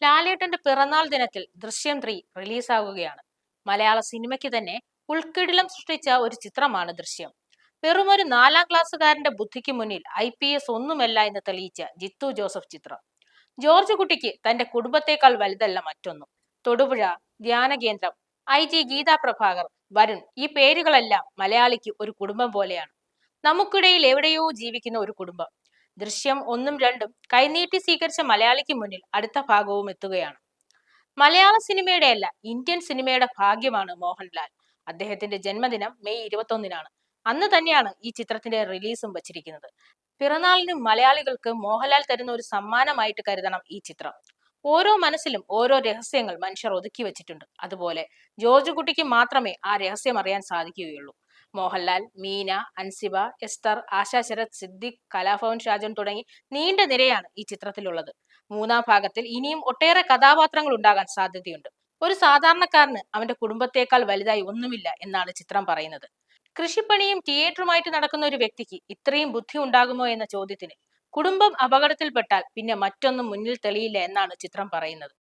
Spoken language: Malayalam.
ലാലേട്ടന്റെ പിറന്നാൾ ദിനത്തിൽ ദൃശ്യം 3 റിലീസാകുകയാണ്. മലയാള സിനിമയ്ക്ക് തന്നെ ഉൾക്കിടിലം സൃഷ്ടിച്ച ഒരു ചിത്രമാണ് ദൃശ്യം. വെറുമൊരു 4ാം ക്ലാസ്സുകാരന്റെ ബുദ്ധിക്ക് മുന്നിൽ IPS ഒന്നുമല്ല എന്ന് തെളിയിച്ച ജിത്തു ജോസഫ് ചിത്രം. ജോർജ് കുട്ടിക്ക് തന്റെ കുടുംബത്തെക്കാൾ വലുതല്ല മറ്റൊന്നും. തൊടുപുഴ, ധ്യാനകേന്ദ്രം, IG ഗീതാ പ്രഭാകർ, വരുൺ, ഈ പേരുകളെല്ലാം മലയാളിക്ക് ഒരു കുടുംബം പോലെയാണ്. നമുക്കിടയിൽ എവിടെയോ ജീവിക്കുന്ന ഒരു കുടുംബം. ദൃശ്യം 1ഉം 2ഉം കൈനീട്ടി സ്വീകരിച്ച മലയാളിക്ക് മുന്നിൽ അടുത്ത ഭാഗവും എത്തുകയാണ്. മലയാള സിനിമയുടെ അല്ല, ഇന്ത്യൻ സിനിമയുടെ ഭാഗ്യമാണ് മോഹൻലാൽ. അദ്ദേഹത്തിന്റെ ജന്മദിനം മെയ് 21-നാണ്. അന്ന് തന്നെയാണ് ഈ ചിത്രത്തിന്റെ റിലീസും വച്ചിരിക്കുന്നത്. പിറന്നാളിന് മലയാളികൾക്ക് മോഹൻലാൽ തരുന്ന ഒരു സമ്മാനമായിട്ട് കരുതണം ഈ ചിത്രം. ഓരോ മനസ്സിലും ഓരോ രഹസ്യങ്ങൾ മനുഷ്യർ ഒതുക്കി വെച്ചിട്ടുണ്ട്. അതുപോലെ ജോർജ് കുട്ടിക്ക് മാത്രമേ ആ രഹസ്യം അറിയാൻ സാധിക്കുകയുള്ളൂ. മോഹൻലാൽ, മീന, അൻസിബ, എസ്തർ, ആശാ ശരത്, സിദ്ദിഖ്, കലാഭവൻ ഷാജൻ തുടങ്ങി നീണ്ട നിരയാണ് ഈ ചിത്രത്തിലുള്ളത്. 3ാം ഭാഗത്തിൽ ഇനിയും ഒട്ടേറെ കഥാപാത്രങ്ങൾ ഉണ്ടാകാൻ സാധ്യതയുണ്ട്. ഒരു സാധാരണക്കാരന് അവന്റെ കുടുംബത്തേക്കാൾ വലുതായി ഒന്നുമില്ല എന്നാണ് ചിത്രം പറയുന്നത്. കൃഷിപ്പണിയും തിയേറ്ററുമായിട്ട് നടക്കുന്ന ഒരു വ്യക്തിക്ക് ഇത്രയും ബുദ്ധി ഉണ്ടാകുമോ എന്ന ചോദ്യത്തിന് കുടുംബം അപകടത്തിൽപ്പെട്ടാൽ പിന്നെ മറ്റൊന്നും മുന്നിൽ തെളിയില്ല എന്നാണ് ചിത്രം പറയുന്നത്.